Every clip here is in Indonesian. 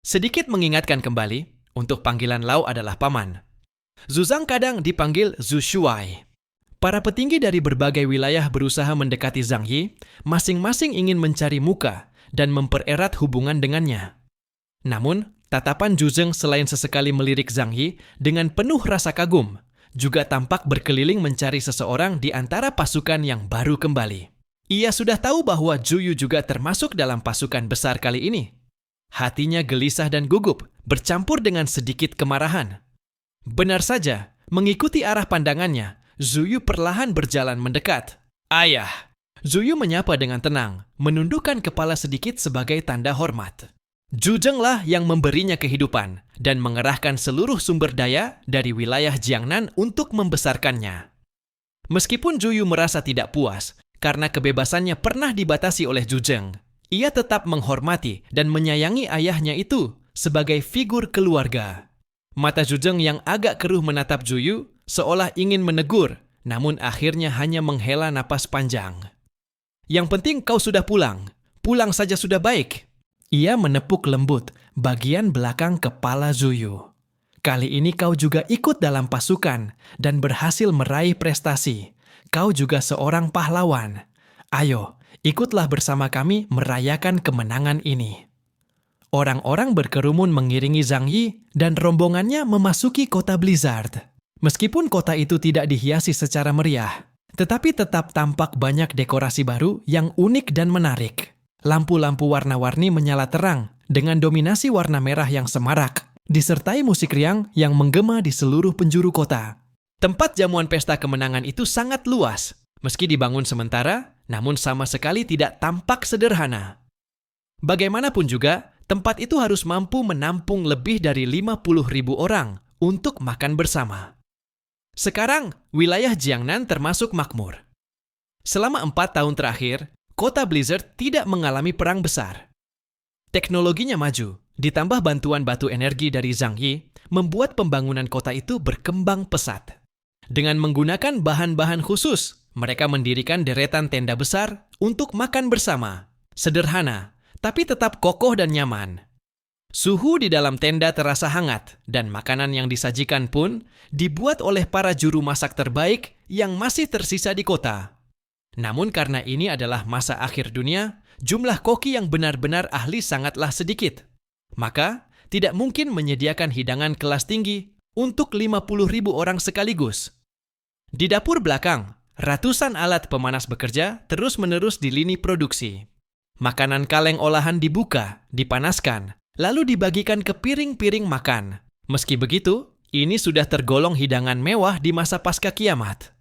Sedikit mengingatkan kembali, untuk panggilan Lau adalah paman. Zuzang kadang dipanggil Zhu Shuai. Para petinggi dari berbagai wilayah berusaha mendekati Zhang Yi, masing-masing ingin mencari muka dan mempererat hubungan dengannya. Namun, tatapan Zhuzheng selain sesekali melirik Zhang Yi dengan penuh rasa kagum, juga tampak berkeliling mencari seseorang di antara pasukan yang baru kembali. Ia sudah tahu bahwa Zhu Yu juga termasuk dalam pasukan besar kali ini. Hatinya gelisah dan gugup, bercampur dengan sedikit kemarahan. Benar saja, mengikuti arah pandangannya, Zhu Yu perlahan berjalan mendekat. "Ayah!" Zhu Yu menyapa dengan tenang, menundukkan kepala sedikit sebagai tanda hormat. Zhuzhenglah yang memberinya kehidupan dan mengerahkan seluruh sumber daya dari wilayah Jiangnan untuk membesarkannya. Meskipun Zhu Yu merasa tidak puas karena kebebasannya pernah dibatasi oleh Zhuzheng, ia tetap menghormati dan menyayangi ayahnya itu sebagai figur keluarga. Mata Zhuzheng yang agak keruh menatap Zhu Yu seolah ingin menegur, namun akhirnya hanya menghela napas panjang. "Yang penting kau sudah pulang. Pulang saja sudah baik." Ia menepuk lembut bagian belakang kepala Zhu Yu. "Kali ini kau juga ikut dalam pasukan dan berhasil meraih prestasi. Kau juga seorang pahlawan. Ayo, ikutlah bersama kami merayakan kemenangan ini." Orang-orang berkerumun mengiringi Zhang Yi dan rombongannya memasuki kota Blizzard. Meskipun kota itu tidak dihiasi secara meriah, tetapi tetap tampak banyak dekorasi baru yang unik dan menarik. Lampu-lampu warna-warni menyala terang dengan dominasi warna merah yang semarak, disertai musik riang yang menggema di seluruh penjuru kota. Tempat jamuan pesta kemenangan itu sangat luas, meski dibangun sementara, namun sama sekali tidak tampak sederhana. Bagaimanapun juga, tempat itu harus mampu menampung lebih dari 50.000 orang untuk makan bersama. Sekarang, wilayah Jiangnan termasuk makmur. Selama 4 tahun terakhir, kota Blizzard tidak mengalami perang besar. Teknologinya maju, ditambah bantuan batu energi dari Zhang Yi, membuat pembangunan kota itu berkembang pesat. Dengan menggunakan bahan-bahan khusus, mereka mendirikan deretan tenda besar untuk makan bersama. Sederhana, tapi tetap kokoh dan nyaman. Suhu di dalam tenda terasa hangat, dan makanan yang disajikan pun dibuat oleh para juru masak terbaik yang masih tersisa di kota. Namun karena ini adalah masa akhir dunia, jumlah koki yang benar-benar ahli sangatlah sedikit. Maka, tidak mungkin menyediakan hidangan kelas tinggi untuk 50.000 orang sekaligus. Di dapur belakang, ratusan alat pemanas bekerja terus-menerus di lini produksi. Makanan kaleng olahan dibuka, dipanaskan, lalu dibagikan ke piring-piring makan. Meski begitu, ini sudah tergolong hidangan mewah di masa pasca kiamat.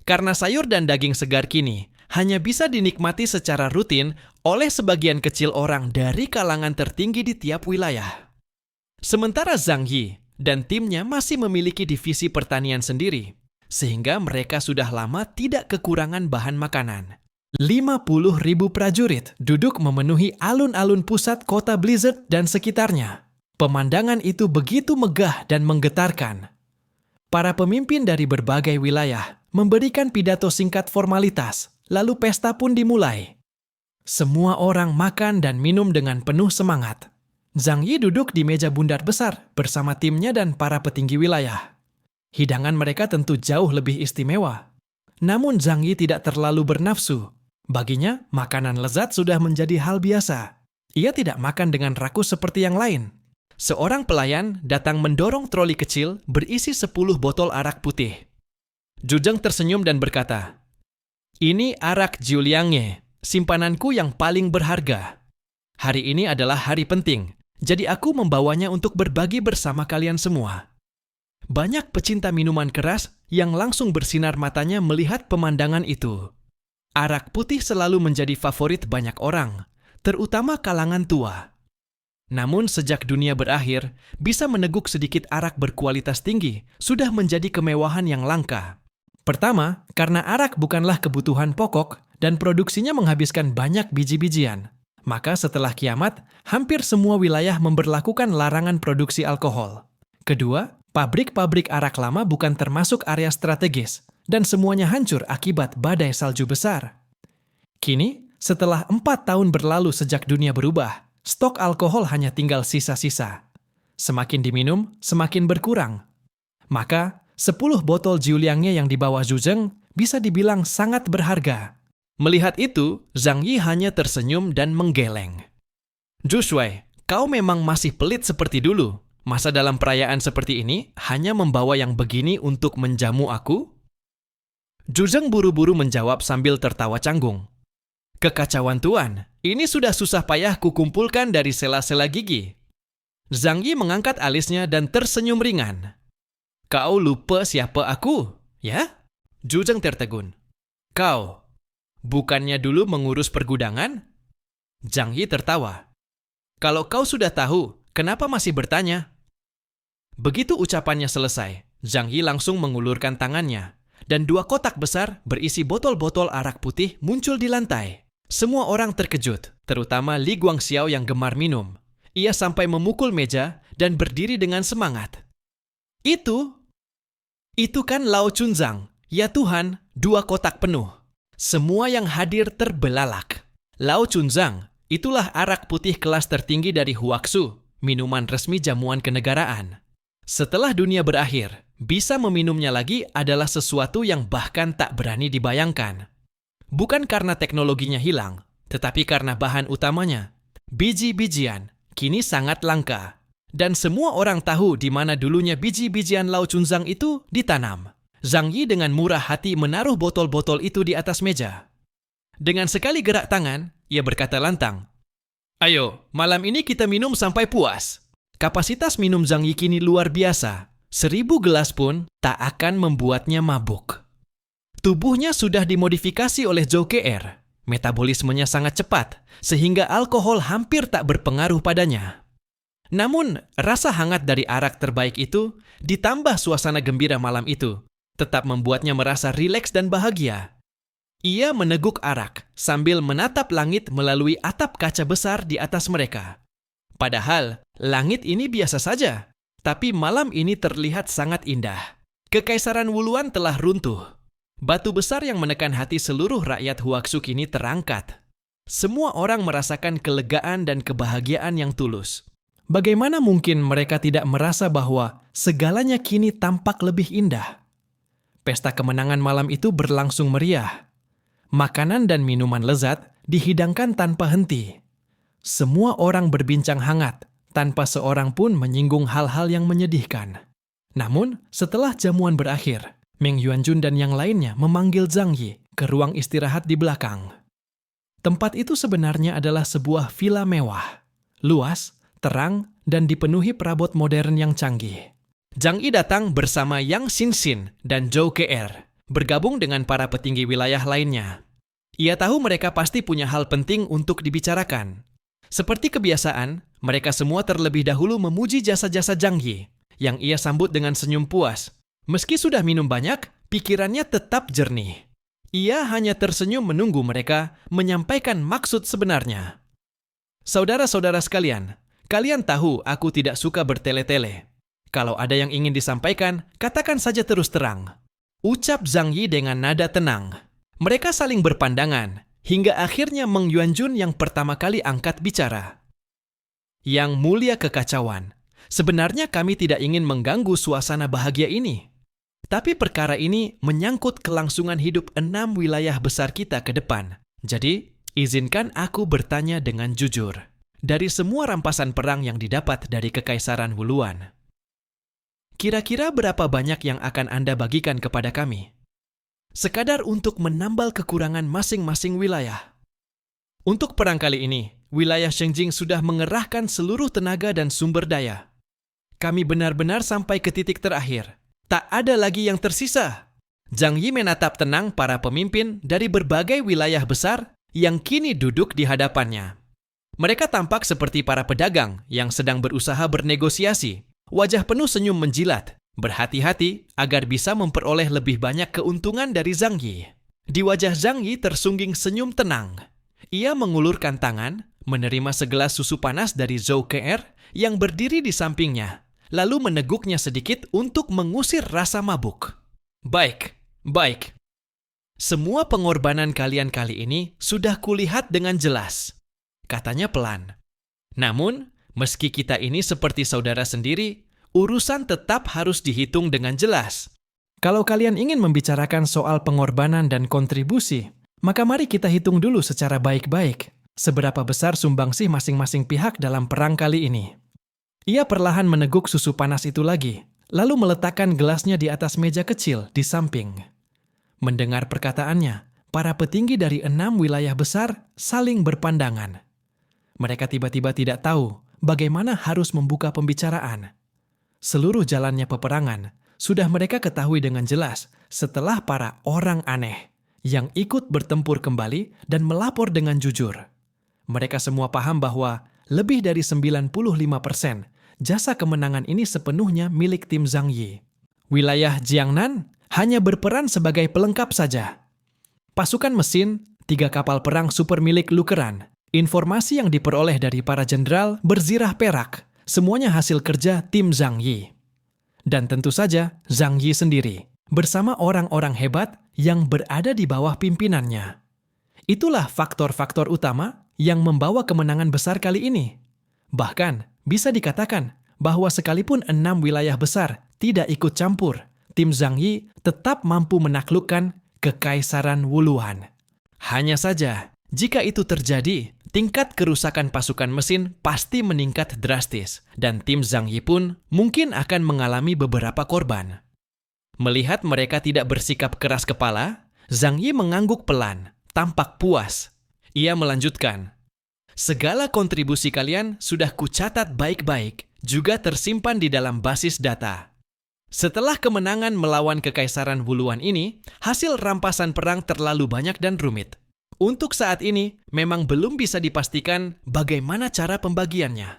Karena sayur dan daging segar kini hanya bisa dinikmati secara rutin oleh sebagian kecil orang dari kalangan tertinggi di tiap wilayah. Sementara Zhang Yi dan timnya masih memiliki divisi pertanian sendiri, sehingga mereka sudah lama tidak kekurangan bahan makanan. 50.000 prajurit duduk memenuhi alun-alun pusat kota Blizzard dan sekitarnya. Pemandangan itu begitu megah dan menggetarkan. Para pemimpin dari berbagai wilayah memberikan pidato singkat formalitas, lalu pesta pun dimulai. Semua orang makan dan minum dengan penuh semangat. Zhang Yi duduk di meja bundar besar bersama timnya dan para petinggi wilayah. Hidangan mereka tentu jauh lebih istimewa. Namun Zhang Yi tidak terlalu bernafsu. Baginya, makanan lezat sudah menjadi hal biasa. Ia tidak makan dengan rakus seperti yang lain. Seorang pelayan datang mendorong troli kecil berisi 10 botol arak putih. Zhuzheng tersenyum dan berkata, "Ini arak Jiuliangye, simpananku yang paling berharga. Hari ini adalah hari penting, jadi aku membawanya untuk berbagi bersama kalian semua." Banyak pecinta minuman keras yang langsung bersinar matanya melihat pemandangan itu. Arak putih selalu menjadi favorit banyak orang, terutama kalangan tua. Namun sejak dunia berakhir, bisa meneguk sedikit arak berkualitas tinggi sudah menjadi kemewahan yang langka. Pertama, karena arak bukanlah kebutuhan pokok dan produksinya menghabiskan banyak biji-bijian. Maka setelah kiamat, hampir semua wilayah memberlakukan larangan produksi alkohol. Kedua, pabrik-pabrik arak lama bukan termasuk area strategis dan semuanya hancur akibat badai salju besar. Kini, setelah 4 tahun berlalu sejak dunia berubah, Stok alkohol hanya tinggal sisa-sisa. Semakin diminum, semakin berkurang. Maka, 10 botol Jiuliangnya yang dibawa Zhu Zeng bisa dibilang sangat berharga. Melihat itu, Zhang Yi hanya tersenyum dan menggeleng. Zhu Shuai, kau memang masih pelit seperti dulu. Masa dalam perayaan seperti ini hanya membawa yang begini untuk menjamu aku? Zhu Zeng buru-buru menjawab sambil tertawa canggung. Kekacauan tuan, ini sudah susah payah kukumpulkan dari sela-sela gigi. Zhang Yi mengangkat alisnya dan tersenyum ringan. Kau lupa siapa aku, ya? Zhu Zeng tertegun. Kau, bukannya dulu mengurus pergudangan? Zhang Yi tertawa. Kalau kau sudah tahu, kenapa masih bertanya? Begitu ucapannya selesai, Zhang Yi langsung mengulurkan tangannya, dan 2 kotak besar berisi botol-botol arak putih muncul di lantai. Semua orang terkejut, terutama Li Guangxiao yang gemar minum. Ia sampai memukul meja dan berdiri dengan semangat. Itu kan Lao Chunzang. Ya Tuhan, 2 kotak penuh. Semua yang hadir terbelalak. Lao Chunzang, itulah arak putih kelas tertinggi dari Huaxu, minuman resmi jamuan kenegaraan. Setelah dunia berakhir, bisa meminumnya lagi adalah sesuatu yang bahkan tak berani dibayangkan. Bukan karena teknologinya hilang, tetapi karena bahan utamanya, biji-bijian, kini sangat langka. Dan semua orang tahu di mana dulunya biji-bijian Lao Chunzang itu ditanam. Zhang Yi dengan murah hati menaruh botol-botol itu di atas meja. Dengan sekali gerak tangan, ia berkata lantang, "Ayo, malam ini kita minum sampai puas." Kapasitas minum Zhang Yi kini luar biasa. 1000 gelas pun tak akan membuatnya mabuk. Tubuhnya sudah dimodifikasi oleh Zhou KR. Metabolismenya sangat cepat, sehingga alkohol hampir tak berpengaruh padanya. Namun, rasa hangat dari arak terbaik itu, ditambah suasana gembira malam itu, tetap membuatnya merasa rileks dan bahagia. Ia meneguk arak sambil menatap langit melalui atap kaca besar di atas mereka. Padahal, langit ini biasa saja, tapi malam ini terlihat sangat indah. Kekaisaran Wuluan telah runtuh. Batu besar yang menekan hati seluruh rakyat Huaxu kini terangkat. Semua orang merasakan kelegaan dan kebahagiaan yang tulus. Bagaimana mungkin mereka tidak merasa bahwa segalanya kini tampak lebih indah? Pesta kemenangan malam itu berlangsung meriah. Makanan dan minuman lezat dihidangkan tanpa henti. Semua orang berbincang hangat, tanpa seorang pun menyinggung hal-hal yang menyedihkan. Namun, setelah jamuan berakhir, Meng Yuanjun dan yang lainnya memanggil Zhang Yi ke ruang istirahat di belakang. Tempat itu sebenarnya adalah sebuah villa mewah, luas, terang, dan dipenuhi perabot modern yang canggih. Zhang Yi datang bersama Yang Xinxin dan Zhou KR, bergabung dengan para petinggi wilayah lainnya. Ia tahu mereka pasti punya hal penting untuk dibicarakan. Seperti kebiasaan, mereka semua terlebih dahulu memuji jasa-jasa Zhang Yi, yang ia sambut dengan senyum puas. Meski sudah minum banyak, pikirannya tetap jernih. Ia hanya tersenyum menunggu mereka menyampaikan maksud sebenarnya. Saudara-saudara sekalian, kalian tahu aku tidak suka bertele-tele. Kalau ada yang ingin disampaikan, katakan saja terus terang. Ucap Zhang Yi dengan nada tenang. Mereka saling berpandangan, hingga akhirnya Meng Yuanjun yang pertama kali angkat bicara. Yang mulia kekacauan, sebenarnya kami tidak ingin mengganggu suasana bahagia ini. Tapi perkara ini menyangkut kelangsungan hidup 6 wilayah besar kita ke depan. Jadi, izinkan aku bertanya dengan jujur. Dari semua rampasan perang yang didapat dari Kekaisaran Wuluan, kira-kira berapa banyak yang akan Anda bagikan kepada kami? Sekadar untuk menambal kekurangan masing-masing wilayah. Untuk perang kali ini, wilayah Shengjing sudah mengerahkan seluruh tenaga dan sumber daya. Kami benar-benar sampai ke titik terakhir. Tak ada lagi yang tersisa. Zhang Yi menatap tenang para pemimpin dari berbagai wilayah besar yang kini duduk di hadapannya. Mereka tampak seperti para pedagang yang sedang berusaha bernegosiasi. Wajah penuh senyum menjilat, berhati-hati agar bisa memperoleh lebih banyak keuntungan dari Zhang Yi. Di wajah Zhang Yi tersungging senyum tenang. Ia mengulurkan tangan, menerima segelas susu panas dari Zhou KR yang berdiri di sampingnya, lalu meneguknya sedikit untuk mengusir rasa mabuk. Baik. Semua pengorbanan kalian kali ini sudah kulihat dengan jelas, katanya pelan. Namun, meski kita ini seperti saudara sendiri, urusan tetap harus dihitung dengan jelas. Kalau kalian ingin membicarakan soal pengorbanan dan kontribusi, maka mari kita hitung dulu secara baik-baik seberapa besar sumbangsih masing-masing pihak dalam perang kali ini. Ia perlahan meneguk susu panas itu lagi, lalu meletakkan gelasnya di atas meja kecil di samping. Mendengar perkataannya, para petinggi dari 6 wilayah besar saling berpandangan. Mereka tiba-tiba tidak tahu bagaimana harus membuka pembicaraan. Seluruh jalannya peperangan sudah mereka ketahui dengan jelas setelah para orang aneh yang ikut bertempur kembali dan melapor dengan jujur. Mereka semua paham bahwa lebih dari 95% jasa kemenangan ini sepenuhnya milik tim Zhang Yi. Wilayah Jiangnan hanya berperan sebagai pelengkap saja. Pasukan mesin, 3 kapal perang super milik Lukeran, informasi yang diperoleh dari para jenderal berzirah perak, semuanya hasil kerja tim Zhang Yi. Dan tentu saja Zhang Yi sendiri, bersama orang-orang hebat yang berada di bawah pimpinannya. Itulah faktor-faktor utama yang membawa kemenangan besar kali ini. Bahkan, bisa dikatakan bahwa sekalipun 6 wilayah besar tidak ikut campur, tim Zhang Yi tetap mampu menaklukkan Kekaisaran Wuluan. Hanya saja, jika itu terjadi, tingkat kerusakan pasukan mesin pasti meningkat drastis, dan tim Zhang Yi pun mungkin akan mengalami beberapa korban. Melihat mereka tidak bersikap keras kepala, Zhang Yi mengangguk pelan, tampak puas. Ia melanjutkan, "Segala kontribusi kalian sudah kucatat baik-baik, juga tersimpan di dalam basis data. Setelah kemenangan melawan Kekaisaran Wuluan ini, hasil rampasan perang terlalu banyak dan rumit. Untuk saat ini, memang belum bisa dipastikan bagaimana cara pembagiannya.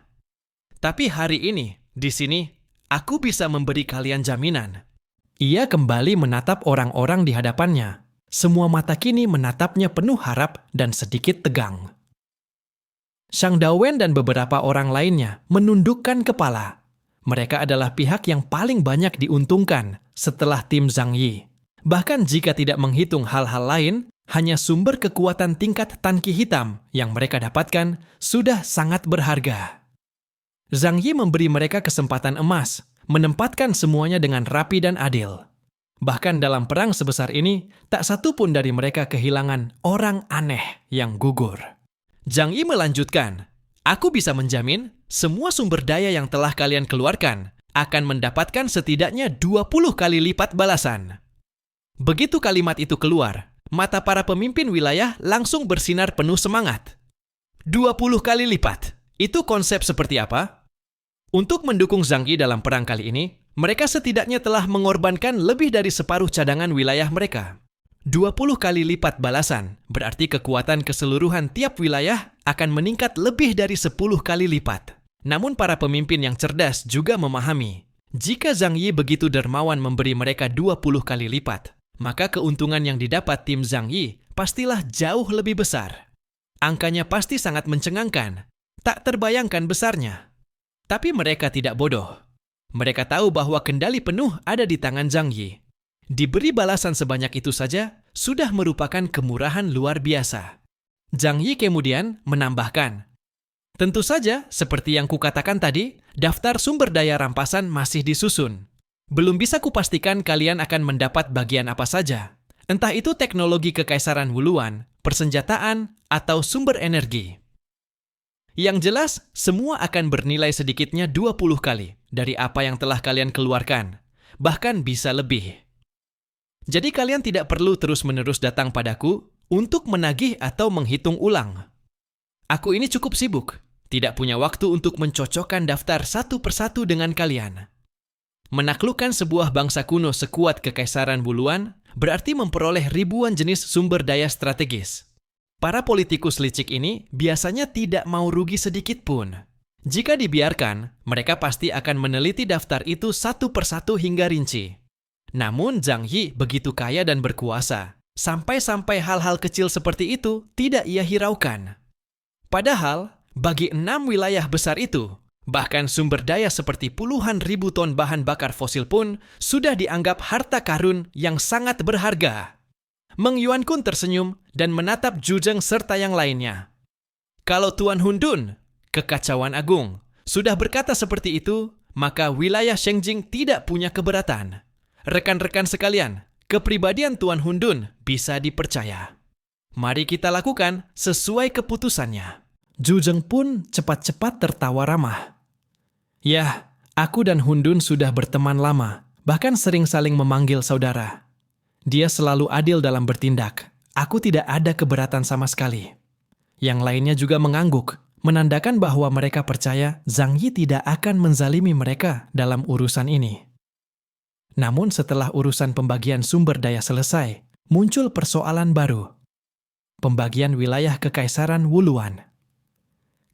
Tapi hari ini, di sini, aku bisa memberi kalian jaminan." Ia kembali menatap orang-orang di hadapannya. Semua mata kini menatapnya penuh harap dan sedikit tegang. Shang Dawen dan beberapa orang lainnya menundukkan kepala. Mereka adalah pihak yang paling banyak diuntungkan setelah tim Zhang Yi. Bahkan jika tidak menghitung hal-hal lain, hanya sumber kekuatan tingkat Tanki Hitam yang mereka dapatkan sudah sangat berharga. Zhang Yi memberi mereka kesempatan emas, menempatkan semuanya dengan rapi dan adil. Bahkan dalam perang sebesar ini, tak satu pun dari mereka kehilangan orang aneh yang gugur. Zhang Yi melanjutkan, "Aku bisa menjamin semua sumber daya yang telah kalian keluarkan akan mendapatkan setidaknya 20 kali lipat balasan." Begitu kalimat itu keluar, mata para pemimpin wilayah langsung bersinar penuh semangat. 20 kali lipat, itu konsep seperti apa? Untuk mendukung Zhang Yi dalam perang kali ini, mereka setidaknya telah mengorbankan lebih dari separuh cadangan wilayah mereka. 20 kali lipat balasan, berarti kekuatan keseluruhan tiap wilayah akan meningkat lebih dari 10 kali lipat. Namun para pemimpin yang cerdas juga memahami, jika Zhang Yi begitu dermawan memberi mereka 20 kali lipat, maka keuntungan yang didapat tim Zhang Yi pastilah jauh lebih besar. Angkanya pasti sangat mencengangkan, tak terbayangkan besarnya. Tapi mereka tidak bodoh. Mereka tahu bahwa kendali penuh ada di tangan Zhang Yi. Diberi balasan sebanyak itu saja sudah merupakan kemurahan luar biasa. Zhang Yi kemudian menambahkan, "Tentu saja, seperti yang kukatakan tadi, daftar sumber daya rampasan masih disusun. Belum bisa kupastikan kalian akan mendapat bagian apa saja. Entah itu teknologi Kekaisaran Wuluan, persenjataan, atau sumber energi. Yang jelas, semua akan bernilai sedikitnya 20 kali dari apa yang telah kalian keluarkan, bahkan bisa lebih. Jadi kalian tidak perlu terus-menerus datang padaku untuk menagih atau menghitung ulang. Aku ini cukup sibuk, tidak punya waktu untuk mencocokkan daftar satu persatu dengan kalian. Menaklukkan sebuah bangsa kuno sekuat Kekaisaran Wuluan berarti memperoleh ribuan jenis sumber daya strategis. Para politikus licik ini biasanya tidak mau rugi sedikit pun. Jika dibiarkan, mereka pasti akan meneliti daftar itu satu persatu hingga rinci. Namun Zhang Yi begitu kaya dan berkuasa, sampai-sampai hal-hal kecil seperti itu tidak ia hiraukan. Padahal, bagi 6 wilayah besar itu, bahkan sumber daya seperti puluhan ribu ton bahan bakar fosil pun sudah dianggap harta karun yang sangat berharga. Meng Yuankun tersenyum dan menatap Zhu Zheng serta yang lainnya. "Kalau Tuan Hun Dun, kekacauan agung. Sudah berkata seperti itu, maka wilayah Shengjing tidak punya keberatan. Rekan-rekan sekalian, kepribadian Tuan Hundun bisa dipercaya. Mari kita lakukan sesuai keputusannya. Zhuzheng pun cepat-cepat tertawa ramah. Ya, aku dan Hundun sudah berteman lama, bahkan sering saling memanggil saudara. Dia selalu adil dalam bertindak. Aku tidak ada keberatan sama sekali. Yang lainnya juga mengangguk, menandakan bahwa mereka percaya Zhang Yi tidak akan menzalimi mereka dalam urusan ini. Namun setelah urusan pembagian sumber daya selesai, muncul persoalan baru. Pembagian wilayah Kekaisaran Wuluan.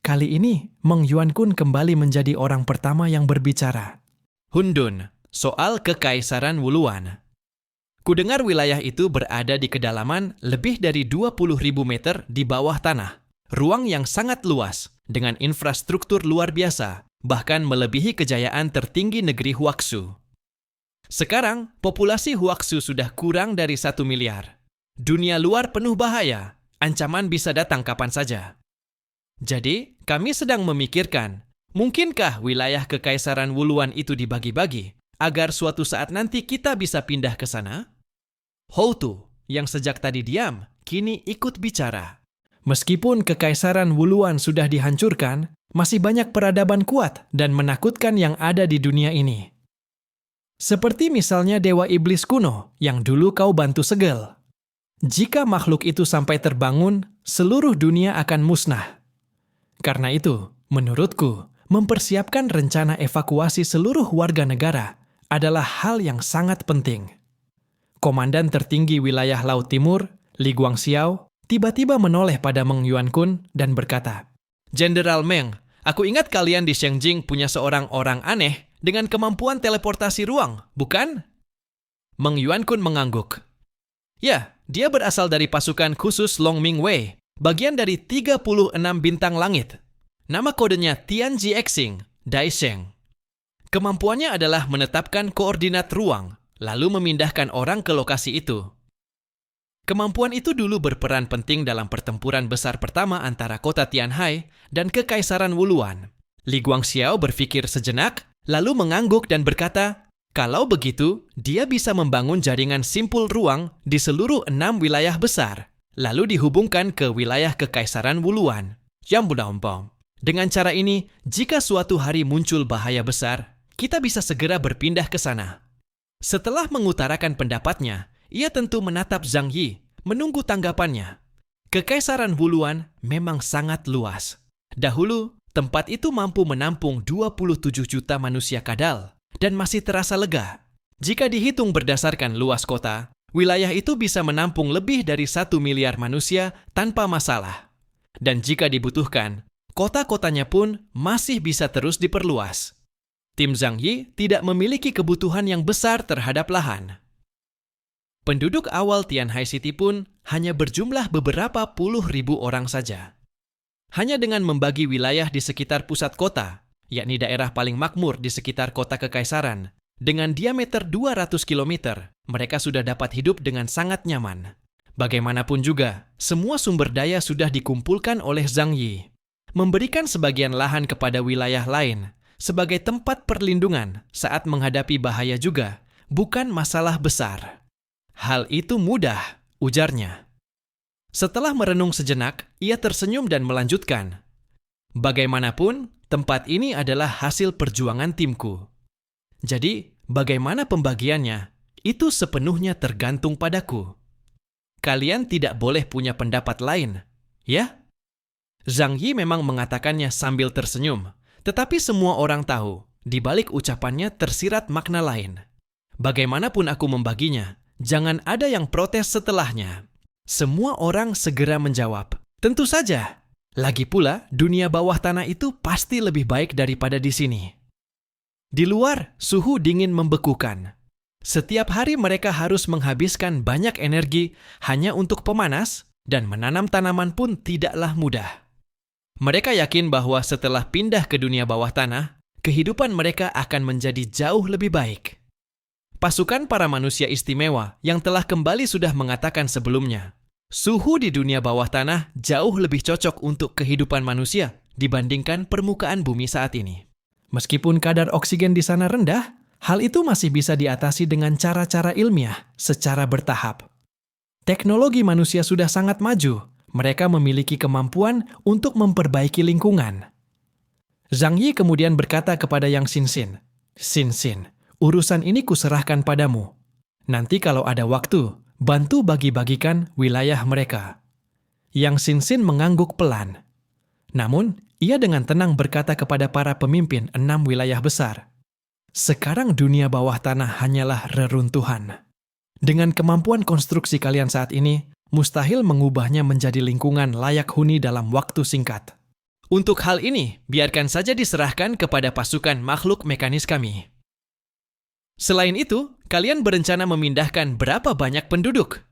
Kali ini, Meng Yuankun kembali menjadi orang pertama yang berbicara. Hundun, soal Kekaisaran Wuluan. Kudengar wilayah itu berada di kedalaman lebih dari 20.000 meter di bawah tanah. Ruang yang sangat luas, dengan infrastruktur luar biasa, bahkan melebihi kejayaan tertinggi negeri Huaxu. Sekarang, populasi Huaxu sudah kurang dari 1 miliar. Dunia luar penuh bahaya, ancaman bisa datang kapan saja. Jadi, kami sedang memikirkan, mungkinkah wilayah Kekaisaran Wuluan itu dibagi-bagi, agar suatu saat nanti kita bisa pindah ke sana? Houtu, yang sejak tadi diam, kini ikut bicara. Meskipun Kekaisaran Wuluan sudah dihancurkan, masih banyak peradaban kuat dan menakutkan yang ada di dunia ini. Seperti misalnya Dewa Iblis kuno yang dulu kau bantu segel. Jika makhluk itu sampai terbangun, seluruh dunia akan musnah. Karena itu, menurutku, mempersiapkan rencana evakuasi seluruh warga negara adalah hal yang sangat penting. Komandan tertinggi wilayah Laut Timur, Li Guangxiao, tiba-tiba menoleh pada Meng Yuankun dan berkata, "Jenderal Meng, aku ingat kalian di Shengjing punya seorang orang aneh dengan kemampuan teleportasi ruang, bukan?" Meng Yuankun mengangguk. "Ya, dia berasal dari pasukan khusus Long Ming Wei, bagian dari 36 bintang langit. Nama kodenya Tianji Xing, Daisheng. Kemampuannya adalah menetapkan koordinat ruang, lalu memindahkan orang ke lokasi itu. Kemampuan itu dulu berperan penting dalam pertempuran besar pertama antara kota Tianhai dan Kekaisaran Wuluan." Li Guangxiao berpikir sejenak, lalu mengangguk dan berkata, "Kalau begitu, dia bisa membangun jaringan simpul ruang di seluruh 6 wilayah besar, lalu dihubungkan ke wilayah Kekaisaran Wuluan. Dengan cara ini, jika suatu hari muncul bahaya besar, kita bisa segera berpindah ke sana." Setelah mengutarakan pendapatnya, ia tentu menatap Zhang Yi, menunggu tanggapannya. Kekaisaran Wuluan memang sangat luas. Dahulu, tempat itu mampu menampung 27 juta manusia kadal, dan masih terasa lega. Jika dihitung berdasarkan luas kota, wilayah itu bisa menampung lebih dari 1 miliar manusia tanpa masalah. Dan jika dibutuhkan, kota-kotanya pun masih bisa terus diperluas. Tim Zhang Yi tidak memiliki kebutuhan yang besar terhadap lahan. Penduduk awal Tianhai City pun hanya berjumlah beberapa puluh ribu orang saja. Hanya dengan membagi wilayah di sekitar pusat kota, yakni daerah paling makmur di sekitar kota Kekaisaran, dengan diameter 200 km, mereka sudah dapat hidup dengan sangat nyaman. Bagaimanapun juga, semua sumber daya sudah dikumpulkan oleh Zhang Yi. Memberikan sebagian lahan kepada wilayah lain, sebagai tempat perlindungan saat menghadapi bahaya juga, bukan masalah besar. "Hal itu mudah," ujarnya. Setelah merenung sejenak, ia tersenyum dan melanjutkan, "Bagaimanapun, tempat ini adalah hasil perjuangan timku. Jadi, bagaimana pembagiannya, itu sepenuhnya tergantung padaku. Kalian tidak boleh punya pendapat lain, ya?" Zhang Yi memang mengatakannya sambil tersenyum, tetapi semua orang tahu, di balik ucapannya tersirat makna lain. Bagaimanapun aku membaginya, jangan ada yang protes setelahnya. Semua orang segera menjawab, "Tentu saja. Lagi pula, dunia bawah tanah itu pasti lebih baik daripada di sini." Di luar, suhu dingin membekukan. Setiap hari mereka harus menghabiskan banyak energi hanya untuk pemanas, dan menanam tanaman pun tidaklah mudah. Mereka yakin bahwa setelah pindah ke dunia bawah tanah, kehidupan mereka akan menjadi jauh lebih baik. Pasukan para manusia istimewa yang telah kembali sudah mengatakan sebelumnya, suhu di dunia bawah tanah jauh lebih cocok untuk kehidupan manusia dibandingkan permukaan bumi saat ini. Meskipun kadar oksigen di sana rendah, hal itu masih bisa diatasi dengan cara-cara ilmiah secara bertahap. Teknologi manusia sudah sangat maju. Mereka memiliki kemampuan untuk memperbaiki lingkungan. Zhang Yi kemudian berkata kepada Yang Xinxin, "Xinxin, urusan ini kuserahkan padamu. Nanti kalau ada waktu, bantu bagi-bagikan wilayah mereka." Yang Xinxin mengangguk pelan. Namun, ia dengan tenang berkata kepada para pemimpin 6 wilayah besar, "Sekarang dunia bawah tanah hanyalah reruntuhan. Dengan kemampuan konstruksi kalian saat ini, mustahil mengubahnya menjadi lingkungan layak huni dalam waktu singkat. Untuk hal ini, biarkan saja diserahkan kepada pasukan makhluk mekanis kami. Selain itu, kalian berencana memindahkan berapa banyak penduduk?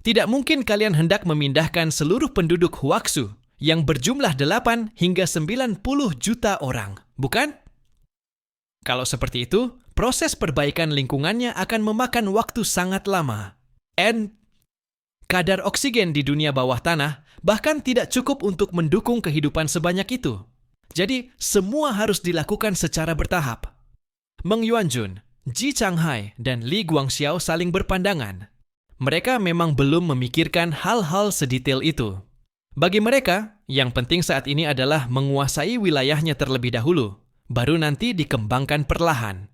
Tidak mungkin kalian hendak memindahkan seluruh penduduk Huaxu yang berjumlah 8 hingga 90 juta orang, bukan? Kalau seperti itu, proses perbaikan lingkungannya akan memakan waktu sangat lama. Kadar oksigen di dunia bawah tanah bahkan tidak cukup untuk mendukung kehidupan sebanyak itu. Jadi, semua harus dilakukan secara bertahap." Meng Yuanjun, Ji Changhai, dan Li Guangxiao saling berpandangan. Mereka memang belum memikirkan hal-hal sedetail itu. Bagi mereka, yang penting saat ini adalah menguasai wilayahnya terlebih dahulu, baru nanti dikembangkan perlahan.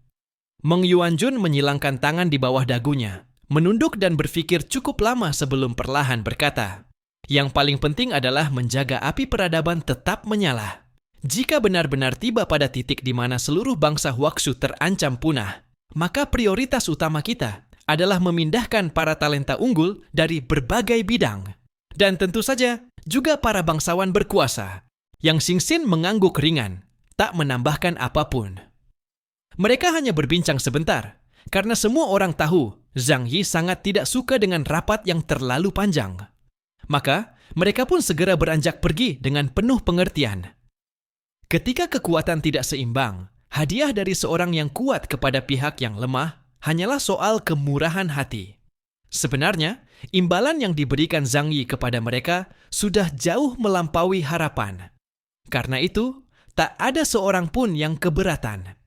Meng Yuanjun menyilangkan tangan di bawah dagunya, menunduk dan berpikir cukup lama sebelum perlahan berkata, "Yang paling penting adalah menjaga api peradaban tetap menyala. Jika benar-benar tiba pada titik di mana seluruh bangsa Huaxu terancam punah, maka prioritas utama kita adalah memindahkan para talenta unggul dari berbagai bidang. Dan tentu saja, juga para bangsawan berkuasa." Yang Xinxin mengangguk ringan, tak menambahkan apapun. Mereka hanya berbincang sebentar, karena semua orang tahu Zhang Yi sangat tidak suka dengan rapat yang terlalu panjang. Maka, mereka pun segera beranjak pergi dengan penuh pengertian. Ketika kekuatan tidak seimbang, hadiah dari seorang yang kuat kepada pihak yang lemah hanyalah soal kemurahan hati. Sebenarnya, imbalan yang diberikan Zhang Yi kepada mereka sudah jauh melampaui harapan. Karena itu, tak ada seorang pun yang keberatan.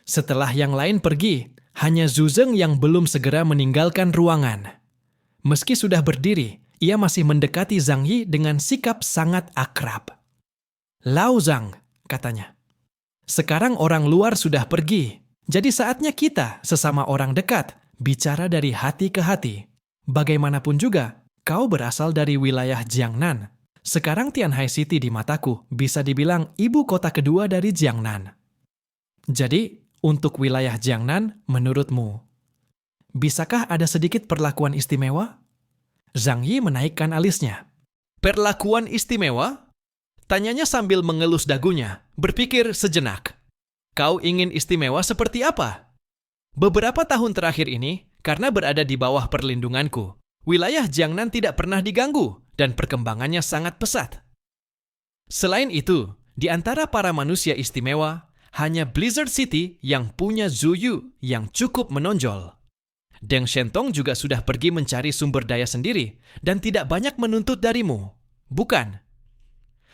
Setelah yang lain pergi, hanya Zhu Zeng yang belum segera meninggalkan ruangan. Meski sudah berdiri, ia masih mendekati Zhang Yi dengan sikap sangat akrab. "Lao Zhang," katanya, "sekarang orang luar sudah pergi, jadi saatnya kita, sesama orang dekat, bicara dari hati ke hati. Bagaimanapun juga, kau berasal dari wilayah Jiangnan. Sekarang Tianhai City di mataku bisa dibilang ibu kota kedua dari Jiangnan. Jadi, untuk wilayah Jiangnan, menurutmu, bisakah ada sedikit perlakuan istimewa?" Zhang Yi menaikkan alisnya. "Perlakuan istimewa?" Tanyanya sambil mengelus dagunya, berpikir sejenak. "Kau ingin istimewa seperti apa?" "Beberapa tahun terakhir ini, karena berada di bawah perlindunganku, wilayah Jiangnan tidak pernah diganggu dan perkembangannya sangat pesat. Selain itu, di antara para manusia istimewa, hanya Blizzard City yang punya Zhu Yu yang cukup menonjol. Deng Shentong juga sudah pergi mencari sumber daya sendiri dan tidak banyak menuntut darimu, bukan?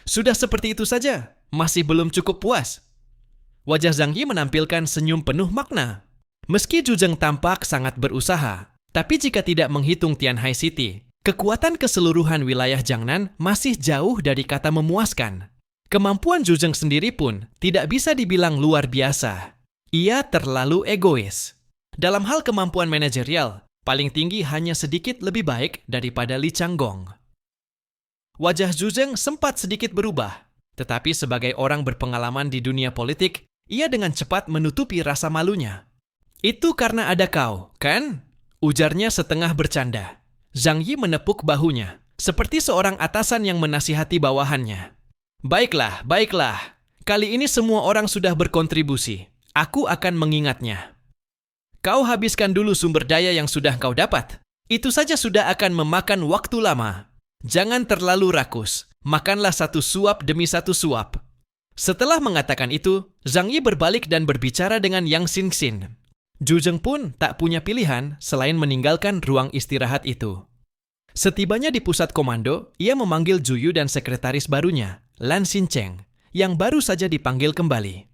Sudah seperti itu saja, masih belum cukup puas." Wajah Zhang Yi menampilkan senyum penuh makna. Meski Zhu Zeng tampak sangat berusaha, tapi jika tidak menghitung Tianhai City, kekuatan keseluruhan wilayah Jiangnan masih jauh dari kata memuaskan. Kemampuan Zhu Zeng sendiri pun tidak bisa dibilang luar biasa. Ia terlalu egois. Dalam hal kemampuan manajerial, paling tinggi hanya sedikit lebih baik daripada Li Changgong. Wajah Zhu Zeng sempat sedikit berubah, tetapi sebagai orang berpengalaman di dunia politik, ia dengan cepat menutupi rasa malunya. "Itu karena ada kau, kan?" ujarnya setengah bercanda. Zhang Yi menepuk bahunya, seperti seorang atasan yang menasihati bawahannya. Baiklah. Kali ini semua orang sudah berkontribusi. Aku akan mengingatnya. Kau habiskan dulu sumber daya yang sudah kau dapat. Itu saja sudah akan memakan waktu lama. Jangan terlalu rakus. Makanlah satu suap demi satu suap." Setelah mengatakan itu, Zhang Yi berbalik dan berbicara dengan Yang Xinxin. Zhu Zeng pun tak punya pilihan selain meninggalkan ruang istirahat itu. Setibanya di pusat komando, ia memanggil Zhu Yu dan sekretaris barunya, Lan Xincheng, yang baru saja dipanggil kembali.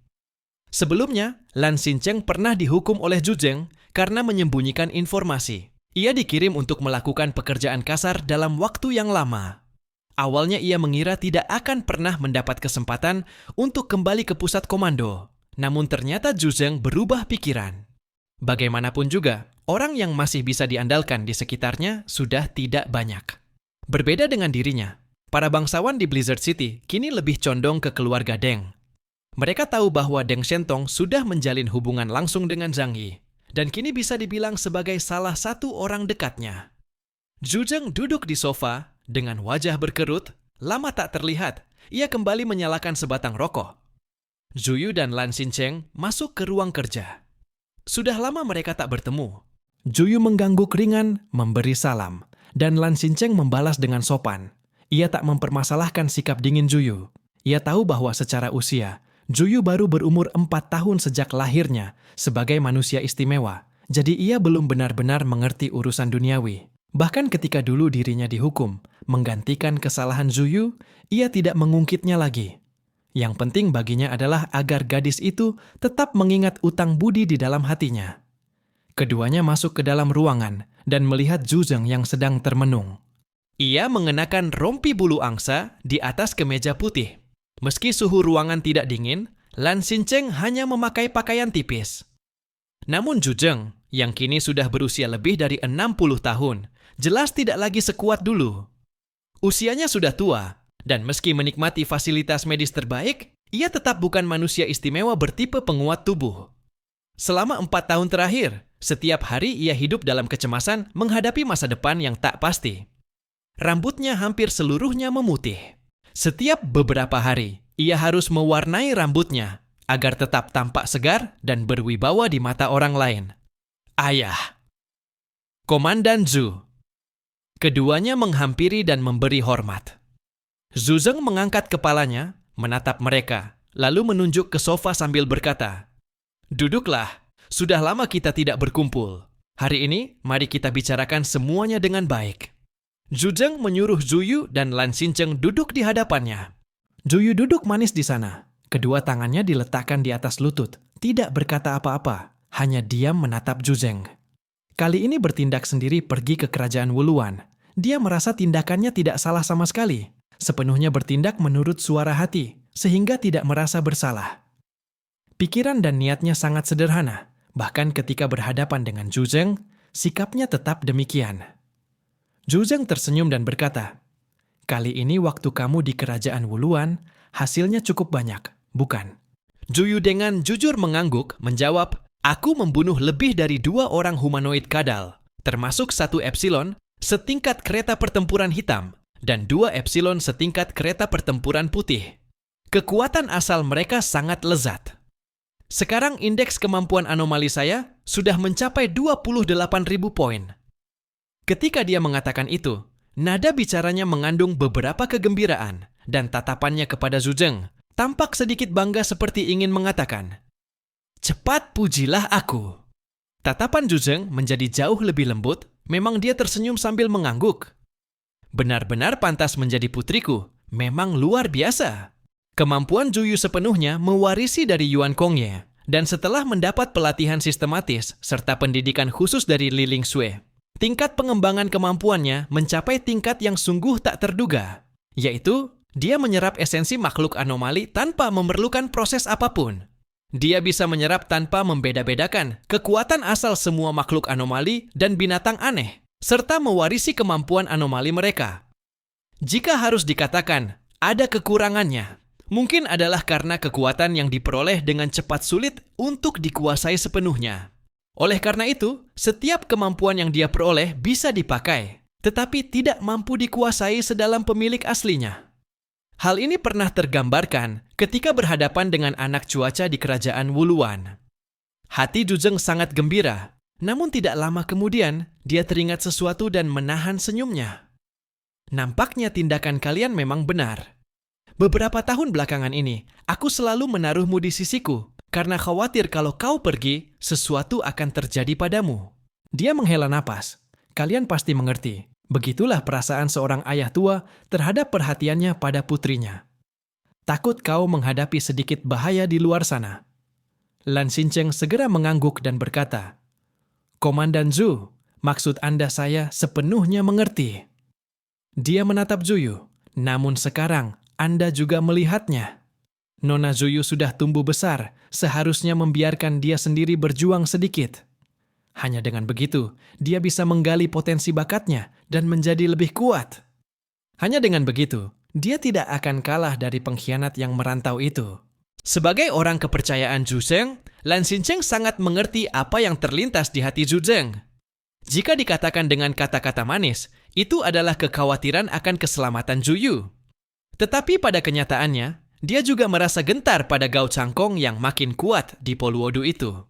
Sebelumnya, Lan Xincheng pernah dihukum oleh Zhu Zeng karena menyembunyikan informasi. Ia dikirim untuk melakukan pekerjaan kasar dalam waktu yang lama. Awalnya ia mengira tidak akan pernah mendapat kesempatan untuk kembali ke pusat komando. Namun ternyata Zhu Zeng berubah pikiran. Bagaimanapun juga, orang yang masih bisa diandalkan di sekitarnya sudah tidak banyak. Berbeda dengan dirinya, para bangsawan di Blizzard City kini lebih condong ke keluarga Deng. Mereka tahu bahwa Deng Shentong sudah menjalin hubungan langsung dengan Zhang Yi, dan kini bisa dibilang sebagai salah satu orang dekatnya. Zhu Zeng duduk di sofa dengan wajah berkerut, lama tak terlihat. Ia kembali menyalakan sebatang rokok. Zhu Yu dan Lan Xincheng masuk ke ruang kerja. Sudah lama mereka tak bertemu. Zhu Yu mengangguk ringan, memberi salam, dan Lan Xincheng membalas dengan sopan. Ia tak mempermasalahkan sikap dingin Zhu Yu. Ia tahu bahwa secara usia, Zhu Yu baru berumur 4 tahun sejak lahirnya sebagai manusia istimewa, jadi ia belum benar-benar mengerti urusan duniawi. Bahkan ketika dulu dirinya dihukum, menggantikan kesalahan Zhu Yu, ia tidak mengungkitnya lagi. Yang penting baginya adalah agar gadis itu tetap mengingat utang budi di dalam hatinya. Keduanya masuk ke dalam ruangan dan melihat Zhu Zeng yang sedang termenung. Ia mengenakan rompi bulu angsa di atas kemeja putih. Meski suhu ruangan tidak dingin, Lan Xincheng hanya memakai pakaian tipis. Namun Zhu Zeng, yang kini sudah berusia lebih dari 60 tahun, jelas tidak lagi sekuat dulu. Usianya sudah tua, dan meski menikmati fasilitas medis terbaik, ia tetap bukan manusia istimewa bertipe penguat tubuh. Selama 4 tahun terakhir, setiap hari ia hidup dalam kecemasan menghadapi masa depan yang tak pasti. Rambutnya hampir seluruhnya memutih. Setiap beberapa hari, ia harus mewarnai rambutnya agar tetap tampak segar dan berwibawa di mata orang lain. Ayah. Komandan Zhu. Keduanya menghampiri dan memberi hormat. Zhu Zeng mengangkat kepalanya, menatap mereka, lalu menunjuk ke sofa sambil berkata, "Duduklah, sudah lama kita tidak berkumpul. Hari ini, mari kita bicarakan semuanya dengan baik." Zhu Zeng menyuruh Zhu Yu dan Lan Xincheng duduk di hadapannya. Zhu Yu duduk manis di sana. Kedua tangannya diletakkan di atas lutut, tidak berkata apa-apa, hanya diam menatap Zhu Zeng. Kali ini bertindak sendiri pergi ke kerajaan Wuluan. Dia merasa tindakannya tidak salah sama sekali. Sepenuhnya bertindak menurut suara hati, sehingga tidak merasa bersalah. Pikiran dan niatnya sangat sederhana, bahkan ketika berhadapan dengan Zhu Zeng, sikapnya tetap demikian. Zhu Zeng tersenyum dan berkata, "Kali ini waktu kamu di kerajaan Wuluan, hasilnya cukup banyak, bukan?" Zhu Yu dengan jujur mengangguk menjawab, "Aku membunuh lebih dari 2 orang humanoid kadal, termasuk 1 Epsilon, setingkat kereta pertempuran hitam, dan 2 Epsilon setingkat kereta pertempuran putih. Kekuatan asal mereka sangat lezat. Sekarang indeks kemampuan anomali saya sudah mencapai 28.000 poin." Ketika dia mengatakan itu, nada bicaranya mengandung beberapa kegembiraan, dan tatapannya kepada Zhu Zeng tampak sedikit bangga seperti ingin mengatakan, "Cepat pujilah aku." Tatapan Zhu Zeng menjadi jauh lebih lembut, memang dia tersenyum sambil mengangguk. "Benar-benar pantas menjadi putriku, memang luar biasa." Kemampuan Zhu Yu sepenuhnya mewarisi dari Yuan Kongye, dan setelah mendapat pelatihan sistematis serta pendidikan khusus dari Li Ling Xue, tingkat pengembangan kemampuannya mencapai tingkat yang sungguh tak terduga, yaitu dia menyerap esensi makhluk anomali tanpa memerlukan proses apapun. Dia bisa menyerap tanpa membeda-bedakan kekuatan asal semua makhluk anomali dan binatang aneh, serta mewarisi kemampuan anomali mereka. Jika harus dikatakan ada kekurangannya, mungkin adalah karena kekuatan yang diperoleh dengan cepat sulit untuk dikuasai sepenuhnya. Oleh karena itu, setiap kemampuan yang dia peroleh bisa dipakai, tetapi tidak mampu dikuasai sedalam pemilik aslinya. Hal ini pernah tergambarkan ketika berhadapan dengan anak cuaca di kerajaan Wuluan. Hati Zhu Zeng sangat gembira, namun tidak lama kemudian dia teringat sesuatu dan menahan senyumnya. "Nampaknya tindakan kalian memang benar. Beberapa tahun belakangan ini, aku selalu menaruhmu di sisiku, karena khawatir kalau kau pergi, sesuatu akan terjadi padamu." Dia menghela napas. Kalian pasti mengerti. Begitulah perasaan seorang ayah tua terhadap perhatiannya pada putrinya. Takut kau menghadapi sedikit bahaya di luar sana. Lan Xincheng segera mengangguk dan berkata, Komandan Zhu, maksud Anda saya sepenuhnya mengerti. Dia menatap Zuyu, namun sekarang Anda juga melihatnya. Nona Zuyu sudah tumbuh besar, seharusnya membiarkan dia sendiri berjuang sedikit. Hanya dengan begitu, dia bisa menggali potensi bakatnya dan menjadi lebih kuat. Hanya dengan begitu, dia tidak akan kalah dari pengkhianat yang merantau itu. Sebagai orang kepercayaan Zhu Zeng, Lan Xincheng sangat mengerti apa yang terlintas di hati Zhu Zeng. Jika dikatakan dengan kata-kata manis, itu adalah kekhawatiran akan keselamatan Zhu Yu. Tetapi pada kenyataannya, dia juga merasa gentar pada Gao Changkong yang makin kuat di Poluodu itu.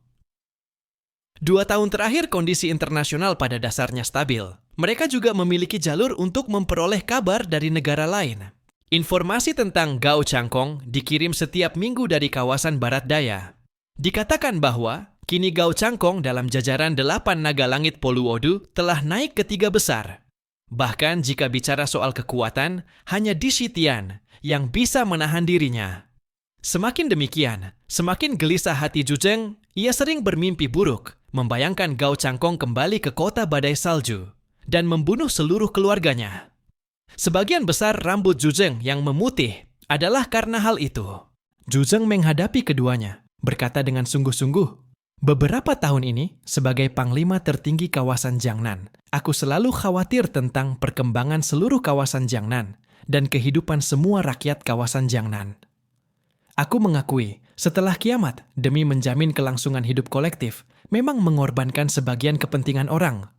2 tahun terakhir kondisi internasional pada dasarnya stabil. Mereka juga memiliki jalur untuk memperoleh kabar dari negara lain. Informasi tentang Gao Changkong dikirim setiap minggu dari kawasan barat daya. Dikatakan bahwa kini Gao Changkong dalam jajaran 8 naga langit Poluodu telah naik ke 3 besar. Bahkan jika bicara soal kekuatan, hanya Di Shitian yang bisa menahan dirinya. Semakin demikian, semakin gelisah hati Zhu Zeng, ia sering bermimpi buruk, membayangkan Gao Changkong kembali ke kota badai salju dan membunuh seluruh keluarganya. Sebagian besar rambut Zhu Zeng yang memutih adalah karena hal itu. Zhu Zeng menghadapi keduanya, berkata dengan sungguh-sungguh, beberapa tahun ini, sebagai panglima tertinggi kawasan Jiangnan, aku selalu khawatir tentang perkembangan seluruh kawasan Jiangnan dan kehidupan semua rakyat kawasan Jiangnan. Aku mengakui, setelah kiamat, demi menjamin kelangsungan hidup kolektif, memang mengorbankan sebagian kepentingan orang.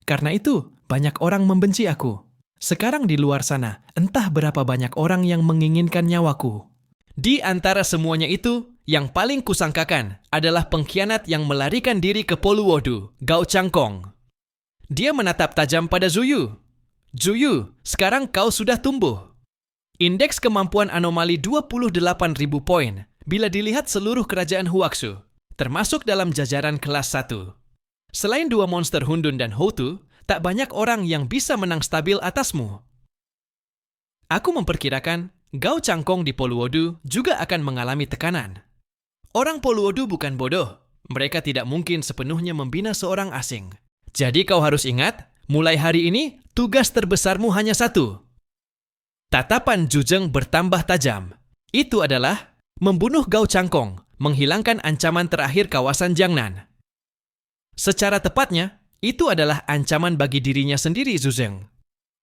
Karena itu, banyak orang membenci aku. Sekarang di luar sana, entah berapa banyak orang yang menginginkan nyawaku. Di antara semuanya itu, yang paling kusangkakan adalah pengkhianat yang melarikan diri ke Poluodu, Gao Changkong. Dia menatap tajam pada Zhu Yu. Zhu Yu, sekarang kau sudah tumbuh. Indeks kemampuan anomali 28.000 poin bila dilihat seluruh kerajaan Huaxu, termasuk dalam jajaran kelas 1. Selain 2 monster Hundun dan Houtu, tak banyak orang yang bisa menang stabil atasmu. Aku memperkirakan Gao Changkong di Poluodu juga akan mengalami tekanan. Orang Poluodu bukan bodoh. Mereka tidak mungkin sepenuhnya membina seorang asing. Jadi kau harus ingat, mulai hari ini, tugas terbesarmu hanya satu. Tatapan Zhu Zeng bertambah tajam. Itu adalah membunuh Gao Changkong, menghilangkan ancaman terakhir kawasan Jiangnan. Secara tepatnya, itu adalah ancaman bagi dirinya sendiri Zhu Zeng.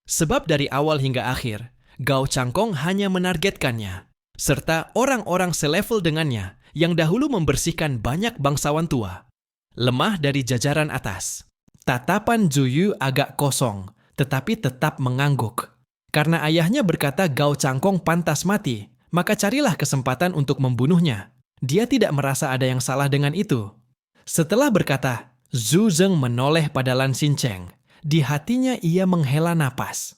Sebab dari awal hingga akhir, Gao Changkong hanya menargetkannya, serta orang-orang selevel dengannya yang dahulu membersihkan banyak bangsawan tua. Lemah dari jajaran atas. Tatapan Zhu Yu agak kosong, tetapi tetap mengangguk. Karena ayahnya berkata Gao Changkong pantas mati, maka carilah kesempatan untuk membunuhnya. Dia tidak merasa ada yang salah dengan itu. Setelah berkata, Zhu Zeng menoleh pada Lan Xincheng. Di hatinya ia menghela napas.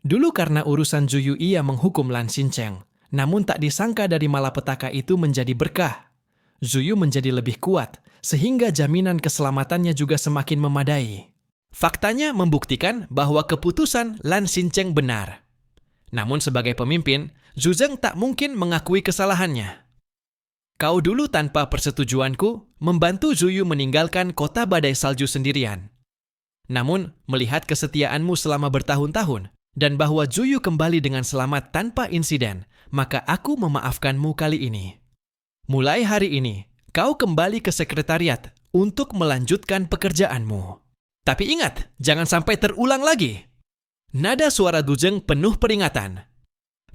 Dulu karena urusan Zhu Yu ia menghukum Lan Xincheng, namun tak disangka dari malapetaka itu menjadi berkah. Zhu Yu menjadi lebih kuat, sehingga jaminan keselamatannya juga semakin memadai. Faktanya membuktikan bahwa keputusan Lan Xincheng benar. Namun sebagai pemimpin, Zhu Zeng tak mungkin mengakui kesalahannya. Kau dulu tanpa persetujuanku membantu Zhu Yu meninggalkan kota badai salju sendirian. Namun, melihat kesetiaanmu selama bertahun-tahun dan bahwa Zhu Yu kembali dengan selamat tanpa insiden, maka aku memaafkanmu kali ini. Mulai hari ini, kau kembali ke sekretariat untuk melanjutkan pekerjaanmu. Tapi ingat, jangan sampai terulang lagi. Nada suara Zhu Zeng penuh peringatan.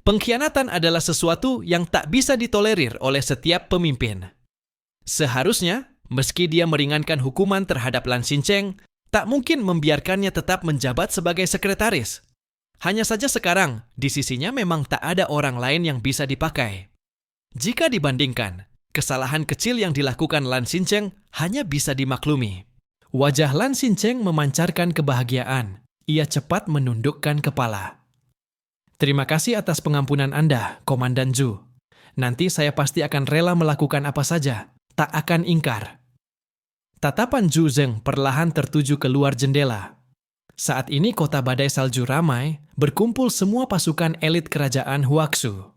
Pengkhianatan adalah sesuatu yang tak bisa ditolerir oleh setiap pemimpin. Seharusnya, meski dia meringankan hukuman terhadap Lan Xincheng, tak mungkin membiarkannya tetap menjabat sebagai sekretaris. Hanya saja sekarang, di sisinya memang tak ada orang lain yang bisa dipakai. Jika dibandingkan, kesalahan kecil yang dilakukan Lan Xincheng hanya bisa dimaklumi. Wajah Lan Xincheng memancarkan kebahagiaan. Ia cepat menundukkan kepala. Terima kasih atas pengampunan Anda, Komandan Zhu. Nanti saya pasti akan rela melakukan apa saja, tak akan ingkar. Tatapan Zhu Zeng perlahan tertuju keluar jendela. Saat ini kota badai salju ramai, berkumpul semua pasukan elit kerajaan Huaxu.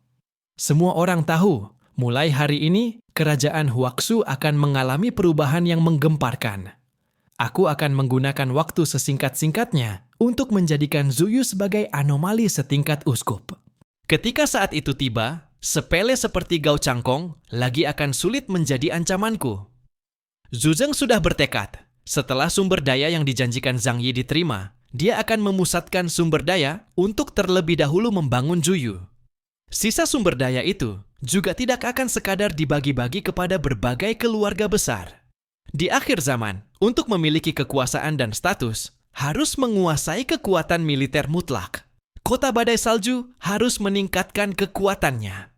Semua orang tahu, mulai hari ini, kerajaan Huaxu akan mengalami perubahan yang menggemparkan. Aku akan menggunakan waktu sesingkat-singkatnya untuk menjadikan Zuyu sebagai anomali setingkat uskup. Ketika saat itu tiba, sepele seperti Gao Cangkong lagi akan sulit menjadi ancamanku. Zuzeng sudah bertekad, setelah sumber daya yang dijanjikan Zhang Yi diterima, dia akan memusatkan sumber daya untuk terlebih dahulu membangun Zuyu. Sisa sumber daya itu juga tidak akan sekadar dibagi-bagi kepada berbagai keluarga besar. Di akhir zaman, untuk memiliki kekuasaan dan status, harus menguasai kekuatan militer mutlak. Kota Badai Salju harus meningkatkan kekuatannya.